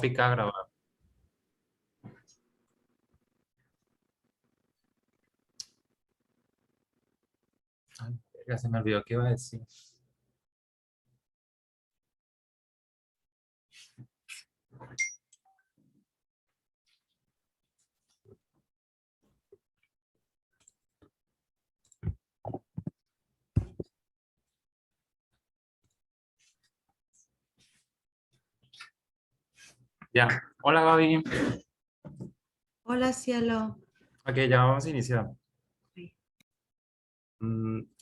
pica grabar. Ay, ya se me olvidó qué iba a decir. Ya. Hola, Gaby. Hola, cielo. Ok, ya vamos a iniciar. Sí.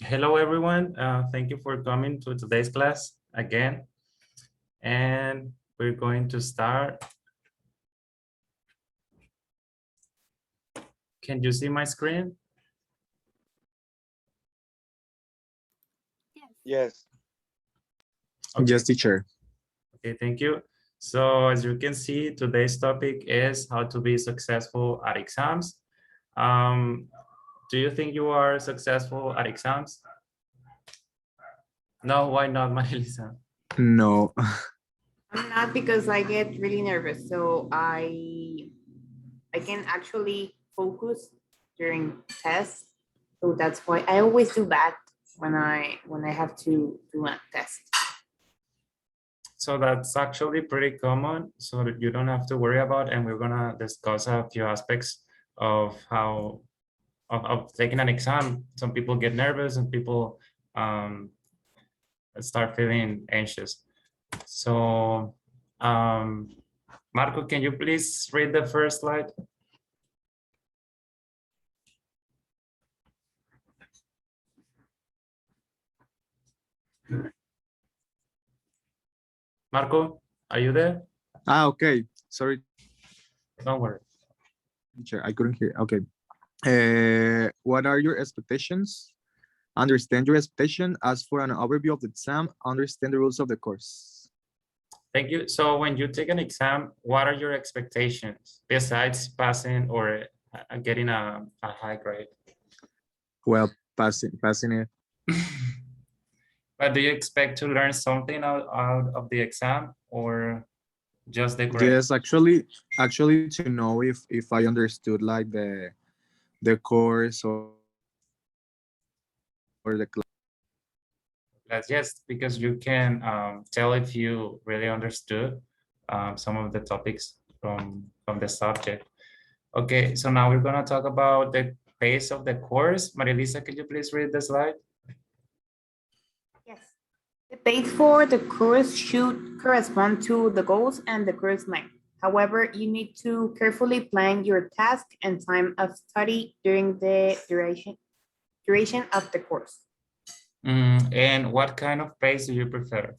Hello, everyone. Thank you for coming to today's class again. And we're going to start. Can you see my screen? Yes. Okay. Yes, teacher. Okay, thank you. So as you can see, today's topic is how to be successful at exams. Do you think you are successful at exams? No, why not, Marilisa? No. I'm not because I get really nervous. So I can actually focus during tests. So that's why I always do that when I have to do a test. So that's actually pretty common, so that you don't have to worry about, and we're gonna discuss a few aspects of how of taking an exam. Some people get nervous and people start feeling anxious. So Marco, can you please read the first slide? Marco, are you there? Okay. Sorry, Don't worry. teacher. I couldn't hear. Okay. What are your expectations? Understand your expectation. Ask for an overview of the exam. Understand the rules of the course. Thank you. So when you take an exam, what are your expectations besides passing or getting a high grade? Well, passing it. But do you expect to learn something out of the exam or just the grade? Yes, actually to know if I understood like the course or the class. Yes, because you can tell if you really understood some of the topics from the subject. Okay, so now we're gonna talk about the pace of the course. Marilisa, could you please read the slide? Yes. The pace for the course should correspond to the goals and the course length. However, you need to carefully plan your task and time of study during the duration of the course. And what kind of pace do you prefer?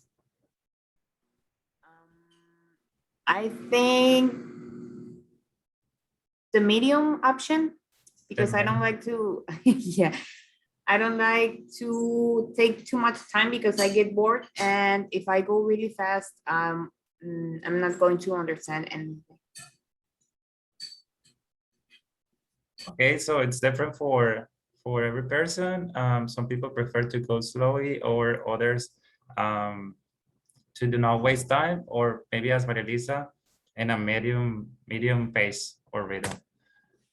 I think the medium option, because I don't like to, yeah, I don't like to take too much time because I get bored. And if I go really fast, I'm not going to understand anything. Okay, so it's different for every person. Some people prefer to go slowly, or others to do not waste time, or maybe as Marilisa, in a medium pace or rhythm.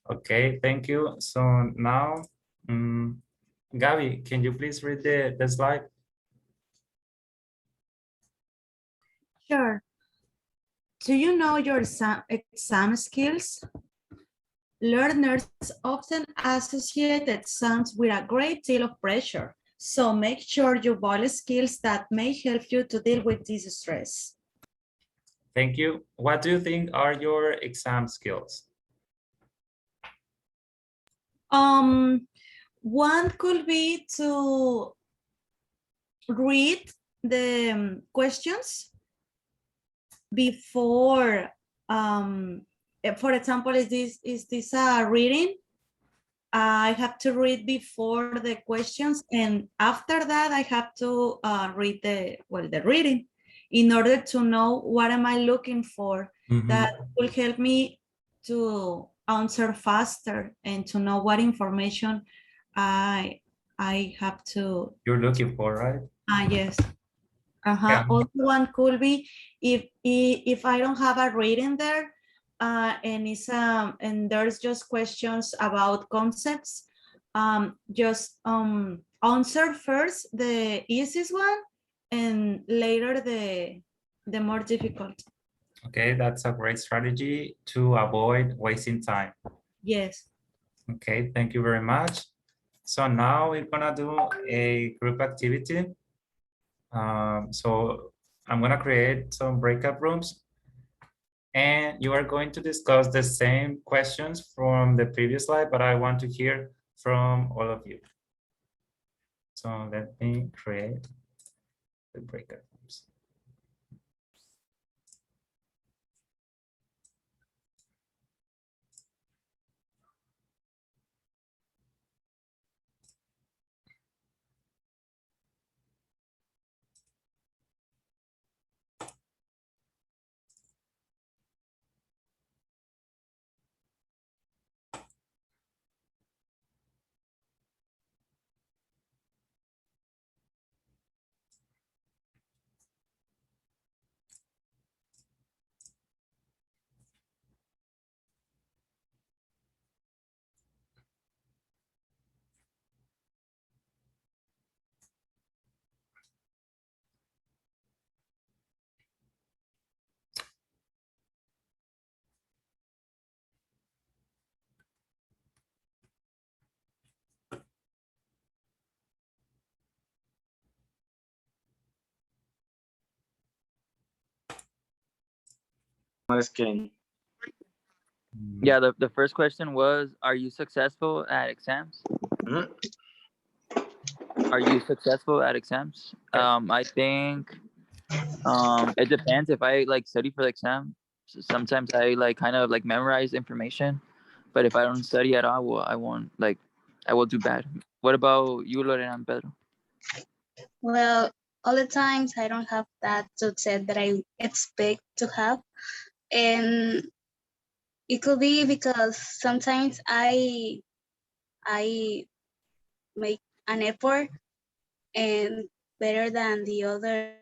Okay, thank you. So now, Gabby, can you please read the slide? Sure. Do you know your exam skills? Learners often associate exams with a great deal of pressure, so make sure you build skills that may help you to deal with this stress. Thank you. What do you think are your exam skills? One could be to read the questions before, for example, is this a reading? I have to read before the questions, and after that I have to read the reading in order to know what am I looking for. That will help me to answer faster and to know what information I have to. You're looking for, right? Yes. Yeah. Also one could be if I don't have a reading there, and there's just questions about concepts, just answer first the easiest one and later the more difficult. Okay, that's a great strategy to avoid wasting time. Yes. Okay, thank you very much. So now we're gonna do a group activity. So I'm gonna create some breakout rooms and you are going to discuss the same questions from the previous slide, but I want to hear from all of you. So let me create the breakout rooms. Yeah, the first question was, are you successful at exams? Are you successful at exams? I think it depends. If I like study for the exam, sometimes I like kind of like memorize information, but if I don't study at all, well, I won't like I will do bad. What about you, Lorena and Pedro? Well, all the times I don't have that success that I expect to have. And it could be because sometimes I make an effort and better than the other.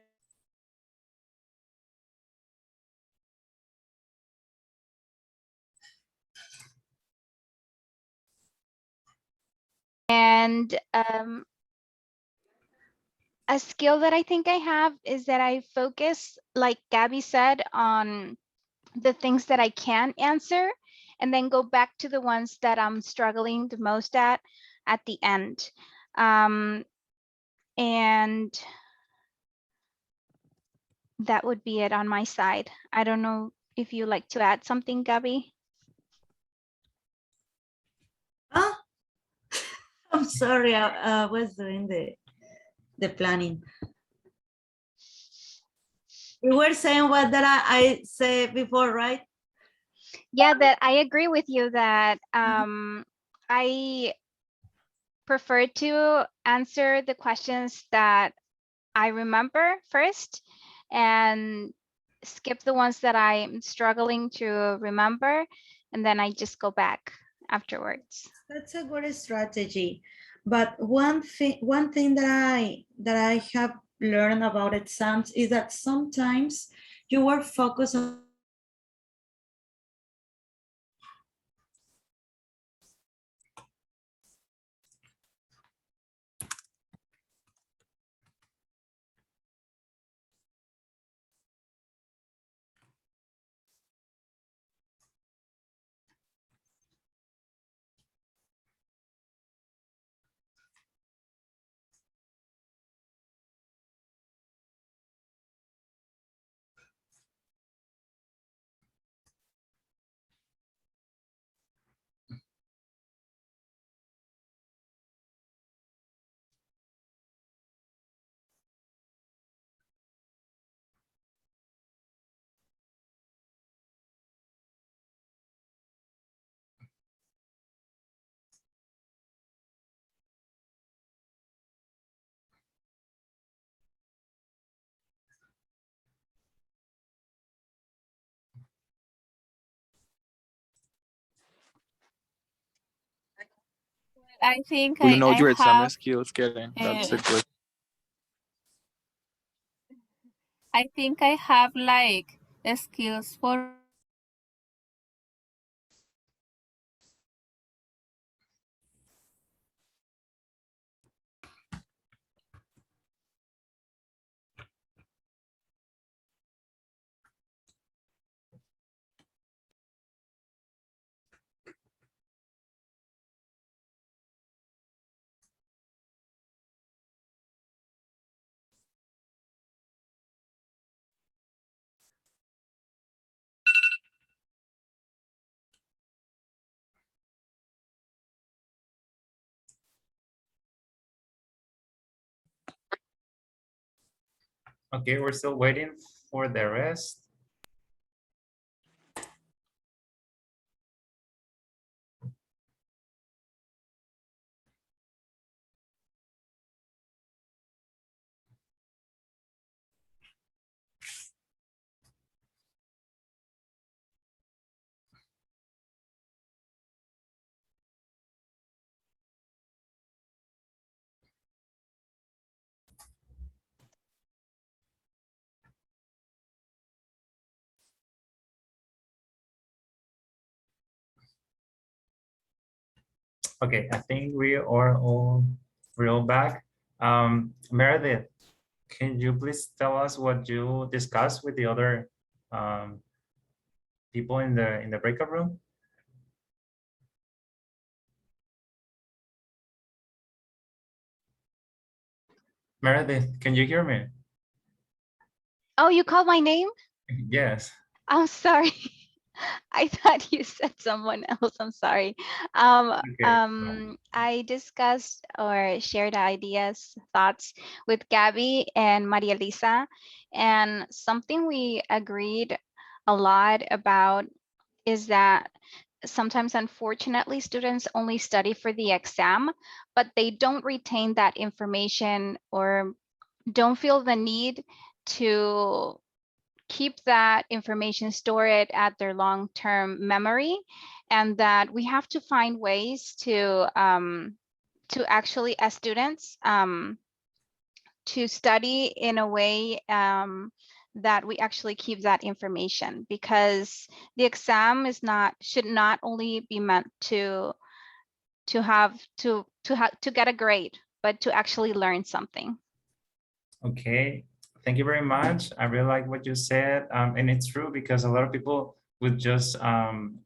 And a skill that I think I have is that I focus, like Gabby said, on the things that I can answer and then go back to the ones that I'm struggling the most at the end. And that would be it on my side. I don't know if you like to add something, Gabby. Oh, I'm sorry. I was doing the planning. You were saying what that I said before, right? Yeah, that I agree with you that I prefer to answer the questions that I remember first and skip the ones that I'm struggling to remember, and then I just go back afterwards. That's a good strategy. But one thing that I have learned about exams is that sometimes you are focused on I think Do you know I your exam have skills, Karen? That's a uh, good. I think I have like skills for Okay, we're still waiting for the rest. Okay, I think we're all back. Meredith, can you please tell us what you discussed with the other um, people in the breakout room? Meredith, can you hear me? Oh, you called my name? Yes. I'm sorry. I thought you said someone else. I'm sorry. Okay. I discussed or shared ideas, thoughts with Gabby and Maria Lisa, and something we agreed a lot about is that sometimes, unfortunately, students only study for the exam, but they don't retain that information or don't feel the need to keep that information, store it at their long-term memory, and that we have to find ways to actually, as students, to study in a way that we actually keep that information, because the exam should not only be meant to get a grade, but to actually learn something. Okay, thank you very much. I really like what you said. And it's true because a lot of people would just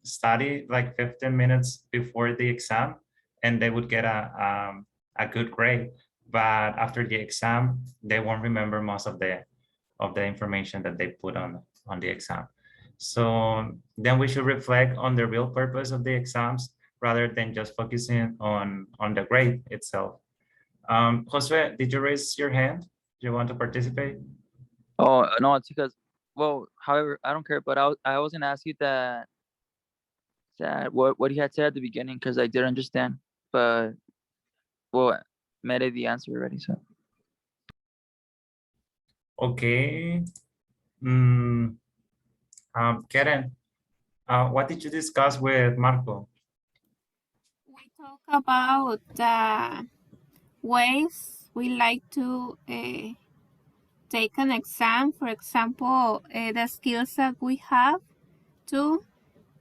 study like 15 minutes before the exam and they would get a good grade. But after the exam, they won't remember most of the information that they put on the exam. So then we should reflect on the real purpose of the exams rather than just focusing on the grade itself. Josue, did you raise your hand? Do you want to participate? Oh no, it's because, well, however, I don't care. But I was gonna ask you that what you had said at the beginning, because I didn't understand. But well, made it the answer already. So Okay. Karen, what did you discuss with Marco? we talk about the ways we like to take an exam. For example, the skills that we have to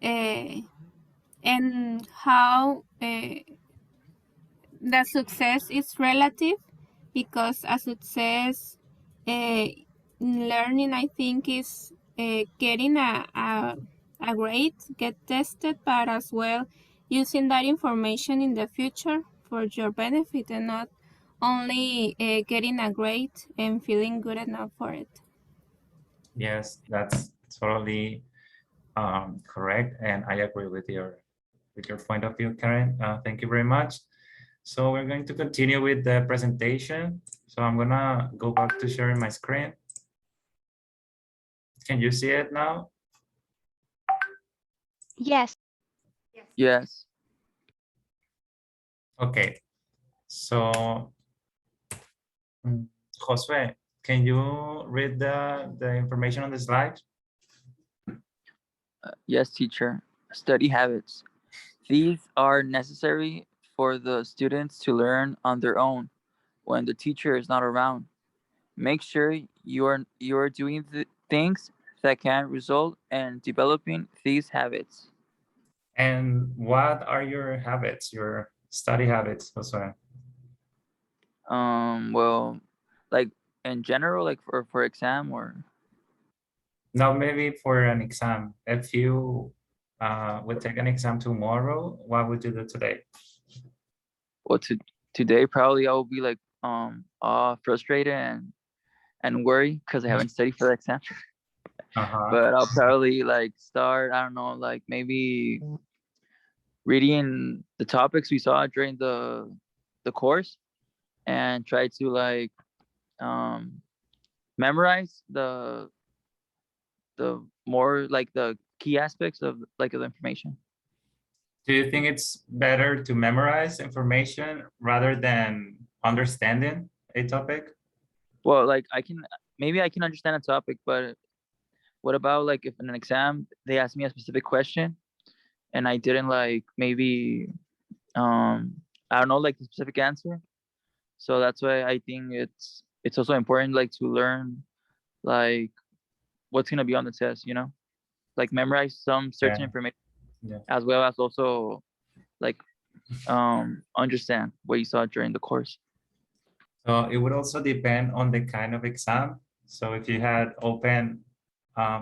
and how the success is relative, because a success learning, I think, is getting a grade, get tested, but as well using that information in the future for your benefit and not only getting a grade and feeling good enough for it. Yes, that's totally correct, and I agree with your point of view, Karen. Thank you very much. So we're going to continue with the presentation. So I'm gonna go back to sharing my screen. Can you see it now? Yes. yes. Okay. So Josue, can you read the information on the slide? Yes, teacher. Study habits. These are necessary for the students to learn on their own when the teacher is not around. Make sure you're doing the things that can result in developing these habits. And what are your habits, your study habits, Josue? Well, like in general, like for exam or Now, maybe for an exam, if you would take an exam tomorrow, what would you do today? well, today probably I will be like frustrated and worry because I haven't studied for the exam. But I'll probably like start, I don't know, like maybe reading the topics we saw during the course and try to like memorize the more like the key aspects of like of the information. Do you think it's better to memorize information rather than understanding a topic? Well, like maybe I can understand a topic, but what about like if in an exam they ask me a specific question and I didn't like maybe I don't know like the specific answer. So that's why I think it's also important like to learn like what's gonna be on the test, you know, like memorize some certain Yeah. information Yeah. as well as also like understand what you saw during the course. So it would also depend on the kind of exam. So if you had open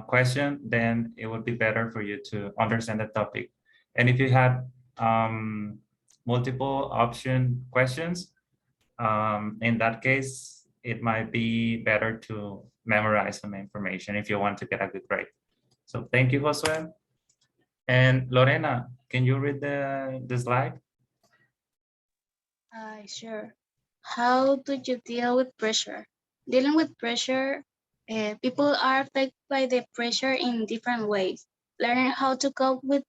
question, then it would be better for you to understand the topic. And if you had multiple option questions, in that case, it might be better to memorize some information if you want to get a good grade. So thank you, Josue. And Lorena, can you read the slide? Sure. How do you deal with pressure? Dealing with pressure, people are affected by the pressure in different ways. Learning how to cope with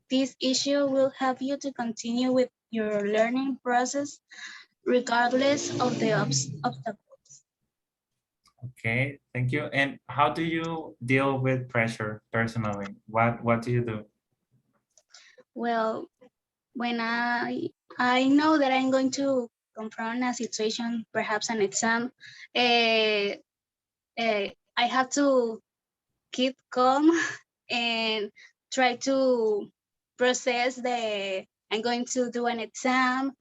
this issue will help you to continue with your learning process regardless of the obstacles. Okay, thank you. And how do you deal with pressure personally? What do you do? Well, when I know that I'm going to confront a situation, perhaps an exam, I have to keep calm and try to process I'm going to do an exam.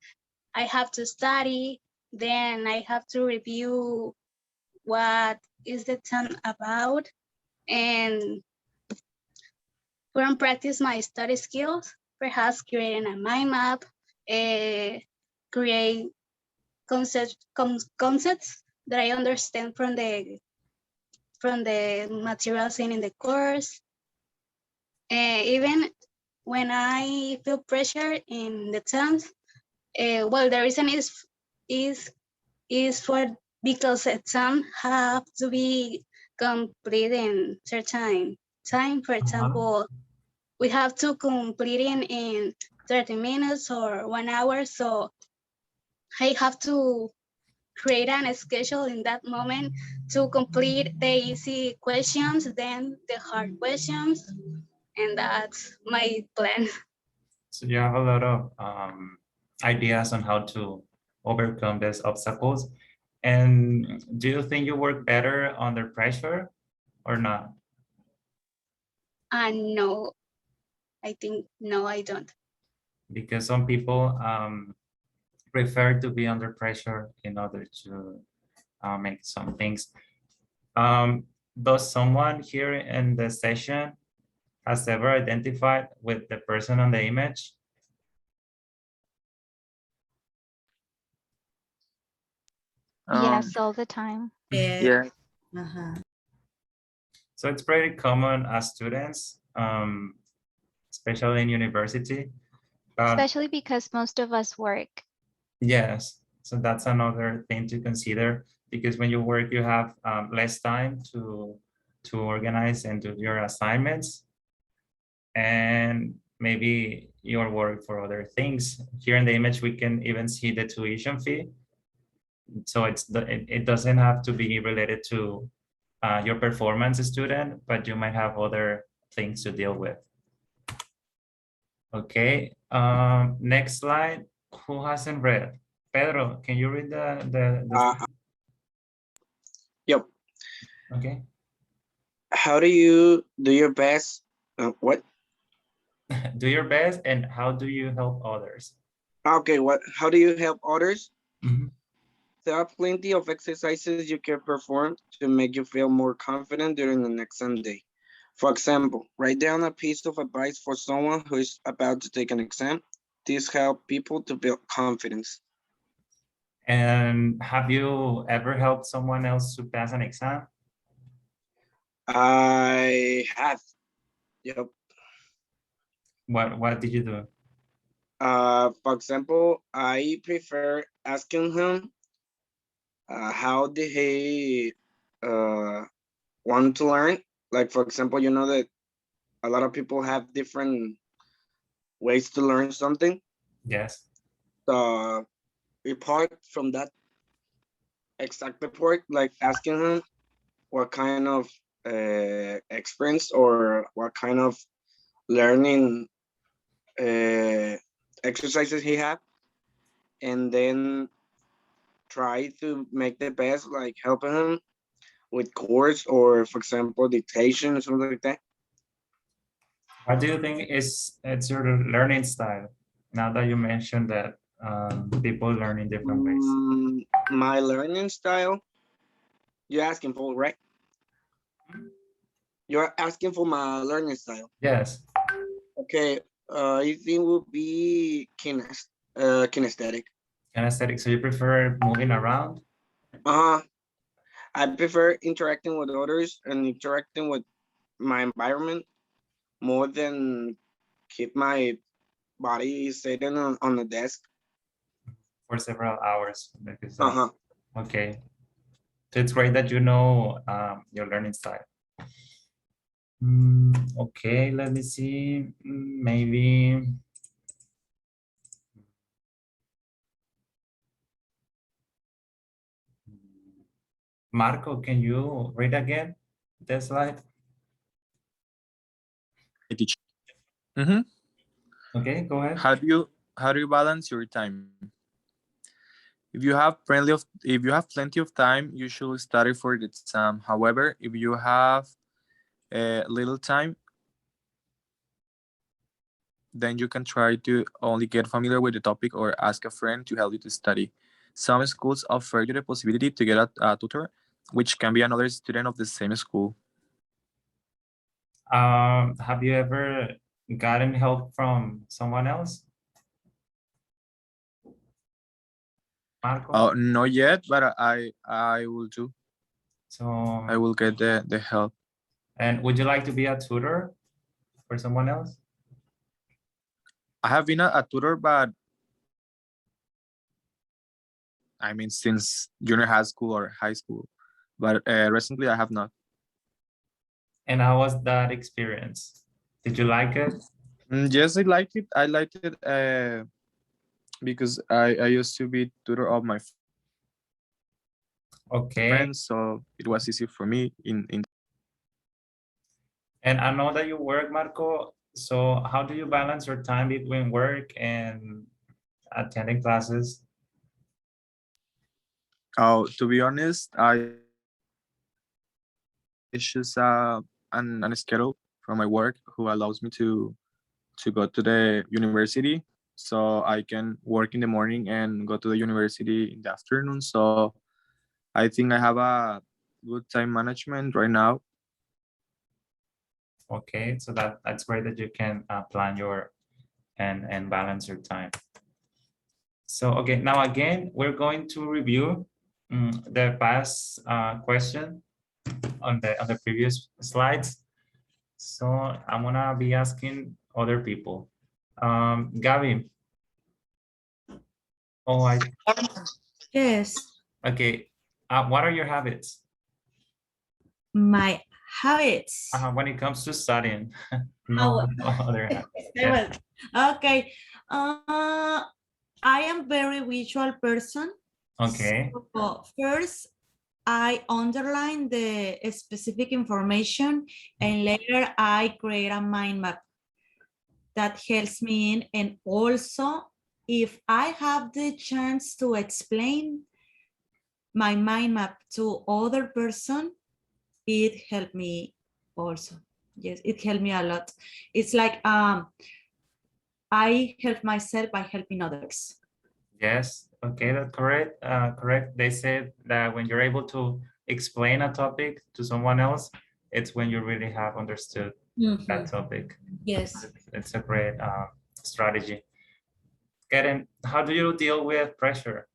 I have to study, then I have to review what is the exam about and put on practice my study skills, perhaps creating a mind map, create concepts that I understand from the materials in the course. Even when I feel pressure in the exams, well, the reason is for because exams have to be complete in certain time. For example, we have to complete in 30 minutes or 1 hour. So I have to create a schedule in that moment to complete the easy questions, then the hard questions, and that's my plan. So you have a lot of ideas on how to overcome these obstacles. And do you think you work better under pressure or not? No, I think no, I don't. Because some people prefer to be under pressure in order to make some things. Does someone here in the session has ever identified with the person on the image? Yes, all the time. Yeah. So it's pretty common as students, especially in university. Especially because most of us work. Yes, so that's another thing to consider, because when you work, you have less time to organize and do your assignments, and maybe you're worried for other things. Here in the image, we can even see the tuition fee. So it doesn't have to be related to your performance as student, but you might have other things to deal with. Okay, next slide. Who hasn't read? Pedro, can you read the Okay. How do you do your best? What? Do your best, and how do you help others? Okay, what? How do you help others? Mhm. There are plenty of exercises you can perform to make you feel more confident during the exam day. For example, write down a piece of advice for someone who is about to take an exam. This helps people to build confidence. And have you ever helped someone else to pass an exam? I have. Yep. What did you do? For example, I prefer asking him how did he want to learn. Like, for example, you know that a lot of people have different ways to learn something. Yes. The report from that exact report, like asking him what kind of experience or what kind of learning exercises he had, and then try to make the best, like helping him with course or, for example, dictation or something like that. What do you think is it's your learning style? Now that you mentioned that people learn in different ways. My learning style, you're asking for, right? You're asking for my learning style. Yes. Okay, I think would be kinesthetic. Kinesthetic. So you prefer moving around? Uh, I prefer interacting with others and interacting with my environment more than keep my body sitting on the desk. For several hours. Because, Uh-huh. okay. So it's great that you know your learning style. Okay, let me see. Maybe. Marco, can you read again the slide? Mhm. Okay, go ahead. How do you balance your time? If you have plenty of time, you should study for the exam. However, if you have little time, then you can try to only get familiar with the topic or ask a friend to help you to study. Some schools offer you the possibility to get a tutor, which can be another student of the same school. Have you ever gotten help from someone else? Marco? Not yet, but I will do. So, I will get the help. and would you like to be a tutor for someone else? I have been a tutor, but I mean since junior high school or high school, but recently I have not. And how was that experience? Did you like it? Yes, I like it. I liked it because I used to be tutor of my Okay. friends, so it was easy for me in And I know that you work, Marco. So how do you balance your time between work and attending classes? Oh, to be honest, I choose an schedule from my work who allows me to go to the university, so I can work in the morning and go to the university in the afternoon. So I think I have a good time management right now. Okay, so that's great that you can plan your and balance your time. So okay, now again, we're going to review the past question on the previous slides. So I'm gonna be asking other people. Gabby. Oh, Yes, okay. What are your habits my habits. when it comes to studying? Oh, No other habits. okay. I am very visual person. Okay. So first, I underline the specific information and later I create a mind map that helps me in. And also, if I have the chance to explain my mind map to other person, it helped me also. Yes, it helped me a lot. It's like I help myself by helping others. Yes, okay, that's correct. Correct. They said that when you're able to explain a topic to someone else, it's when you really have understood that topic. Yes. It's a great strategy. Karen, how do you deal with pressure?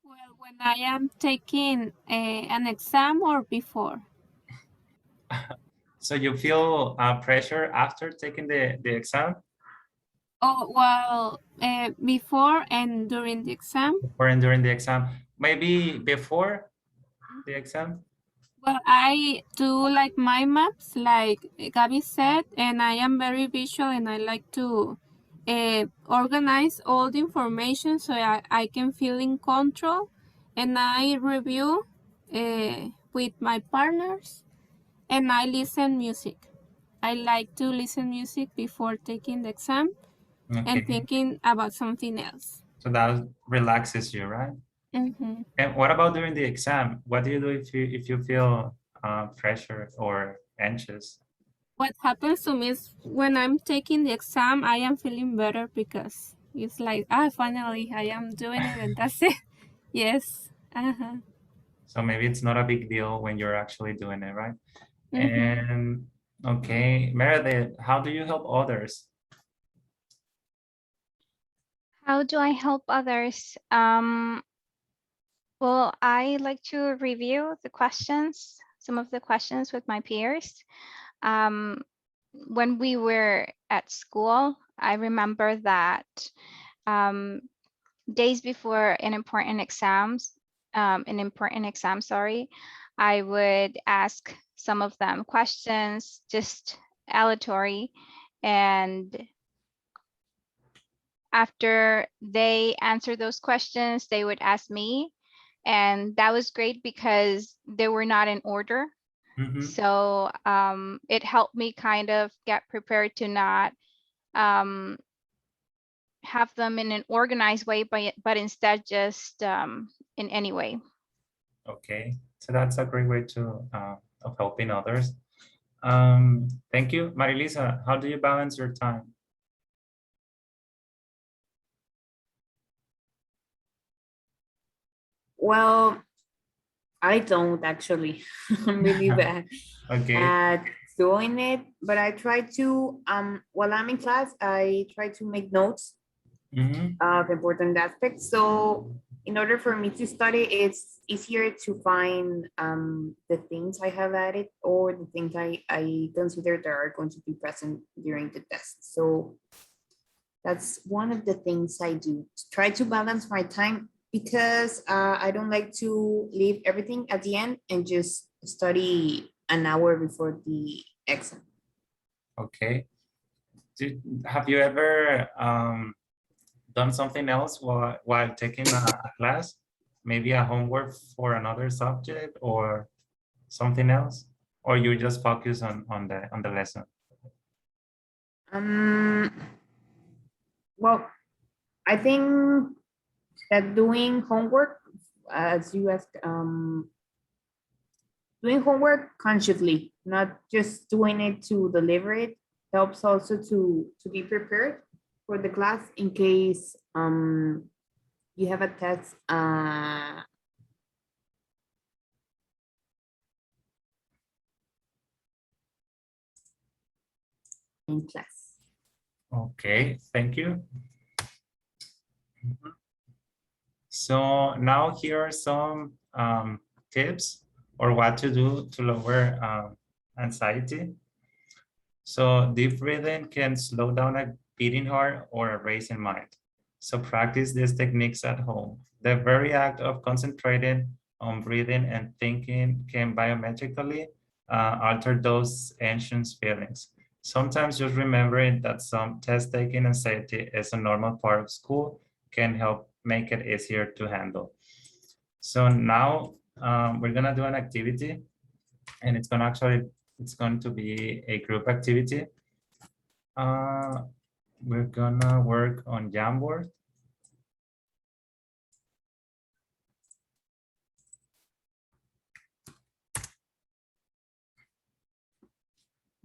Well, when I am taking an exam or before. So you feel pressure after taking the exam Oh, well, before and during the exam. or and during the exam? Maybe before the exam? Well, I do like mind maps, like Gabby said, and I am very visual and I like to organize all the information so I can feel in control. And I review with my partners and I listen music. I like to listen music before taking the exam and Okay, thinking about something else. so that relaxes you, right? Mm-hmm. And what about during the exam? What do you do if you feel pressure or anxious? What happens to me is when I'm taking the exam, I am feeling better because it's like, finally I am doing it and that's it. Yes. Uh-huh. So maybe it's not a big deal when you're actually doing it, right? Mm-hmm. And okay, Meredith, how do you help others? How do I help others? Well, I like to review the questions, some of the questions with my peers. When we were at school, I remember that um, days before an important exam, sorry, I would ask some of them questions, just aleatory, and after they answer those questions, they would ask me. And that was great because they were not in order. Mhm. So it helped me kind of get prepared to not have them in an organized way, but instead just in any way. Okay, so that's a great way to of helping others. Thank you, Marilisa. How do you balance your time? Well, I don't actually. I'm really bad Okay. at doing it, but I try to, while I'm in class, I try to make notes Mhm. of important aspects. So in order for me to study, it's easier to find the things I have added or the things I consider that are going to be present during the test. So that's one of the things I do. Try to balance my time because I don't like to leave everything at the end and just study an hour before the exam. Okay. Have you ever done something else while taking a class? Maybe a homework for another subject or something else? Or you just focus on the lesson? Um, well, I think that doing homework, as you ask, doing homework consciously, not just doing it to deliver it, helps also to be prepared for the class in case you have a test in class. Okay, thank you. So now here are some tips or what to do to lower anxiety. So deep breathing can slow down a beating heart or a racing mind. So practice these techniques at home. The very act of concentrating on breathing and thinking can biometrically alter those anxious feelings. Sometimes just remembering that some test taking anxiety is a normal part of school can help make it easier to handle. So now we're gonna do an activity, and it's going to be a group activity. Uh, we're gonna work on Jamboard.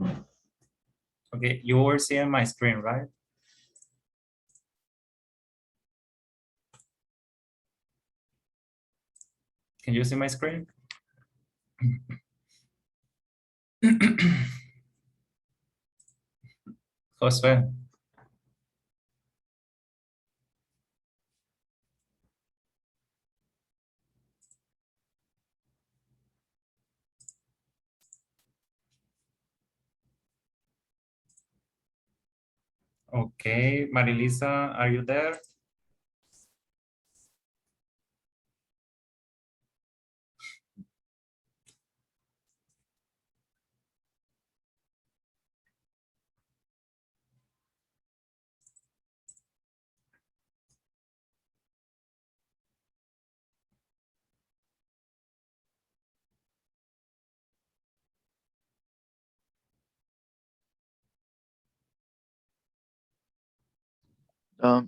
Okay, you were seeing my screen, right? Can you see my screen? Josue. Okay, Marilisa, are you there?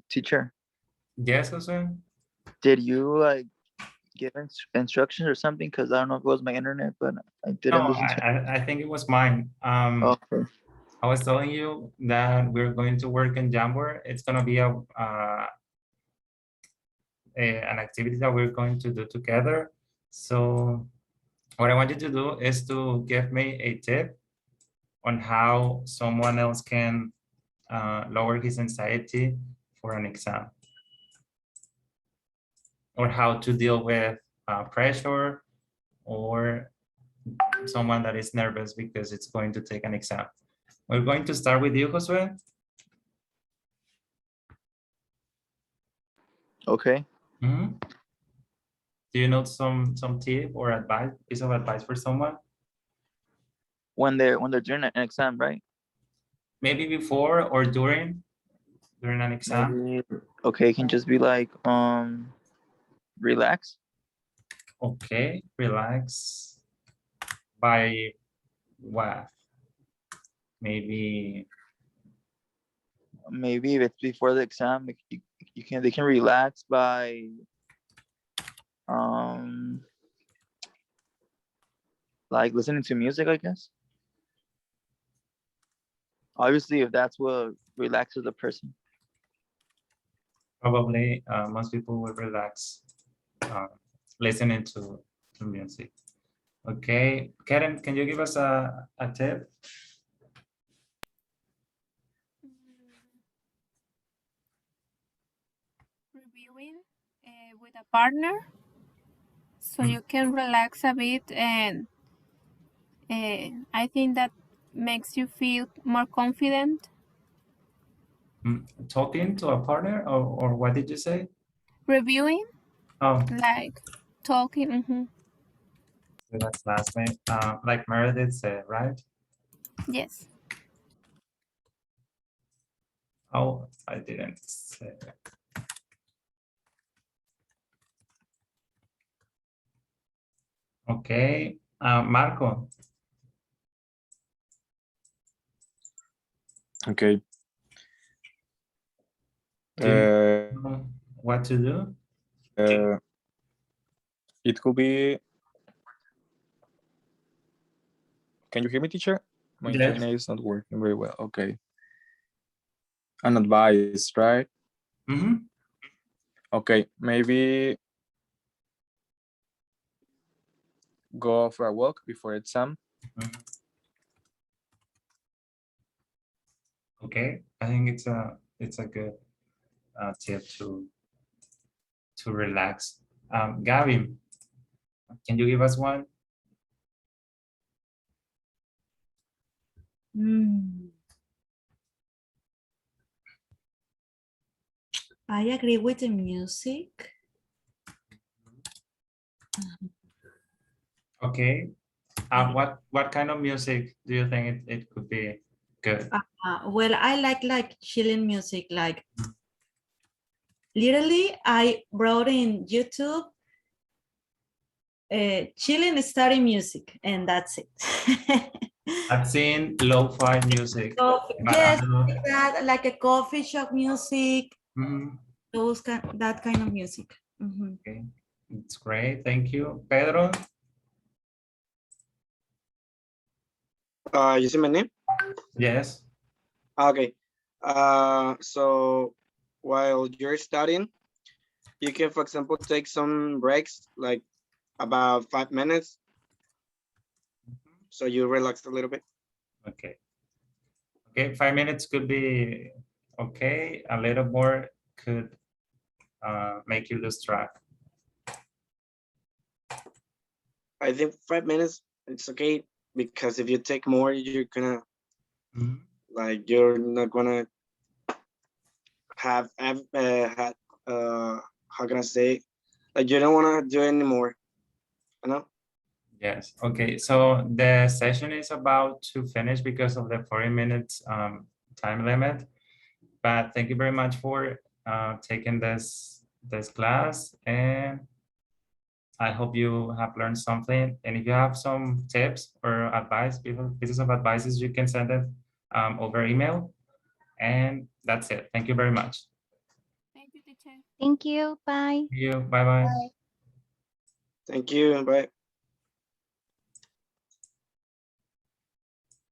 Teacher, Yes, Josue? did you like give instructions or something? Because I don't know if it was my internet, but I No, didn't listen to it. I think it was mine. Okay. I was telling you that we're going to work in Jamboard. It's gonna be an activity that we're going to do together. So what I want you to do is to give me a tip on how someone else can lower his anxiety for an exam, or how to deal with pressure, or someone that is nervous because it's going to take an exam. We're going to start with you, Josue. Okay. Mhm. Do you know some tip or advice, piece of advice for someone? When they're doing an exam, right? Maybe before or during an exam. Maybe. Okay, it can just be like relax. Okay, relax. By what? Maybe. Maybe if it's before the exam, they can relax by um like listening to music, I guess. Obviously, if that's what relaxes a person. Probably most people will relax listening to music. Okay, Karen, can you give us a tip? Reviewing with a partner so you can relax a bit, and I think that makes you feel more confident. Talking to a partner, or what did you say? Reviewing, Oh, like talking. so that's last name. Like Meredith said, right? Yes. Oh, I didn't say that. Okay, Marco. Okay. Do you know what to do? It could be. Can you hear me, teacher? My Yes. internet is not working very well. Okay. An advice, right? Mm-hmm. Okay, maybe go for a walk before exam. Okay, I think it's a good tip to relax. Gabby, can you give us one? I agree with the music. Okay. What kind of music do you think it could be good? Well, I like chilling music. Like literally, I brought in YouTube chilling study music, and that's it. I've seen lo-fi music. So, But yes, I don't know. like that, like a coffee shop music, Mhm. that kind of music. Okay, it's great. Thank you, Pedro. You see my name? Yes. Okay. So while you're studying, you can, for example, take some breaks, like about 5 minutes, so you relax a little bit. Okay. Okay, 5 minutes could be okay. A little more could make you lose track. I think 5 minutes, it's okay, because if you take more, you're gonna, Mhm. like, you're not gonna have had, how can I say, like, you don't wanna do anymore, you know? Yes. Okay. So the session is about to finish because of the 40 minutes time limit. But thank you very much for taking this class, and I hope you have learned something. And if you have some tips or advice, pieces of advices, you can send it over email. And that's it. Thank you very much. Thank you, teacher. Thank you. Bye. See you. Bye bye. Thank you, bye.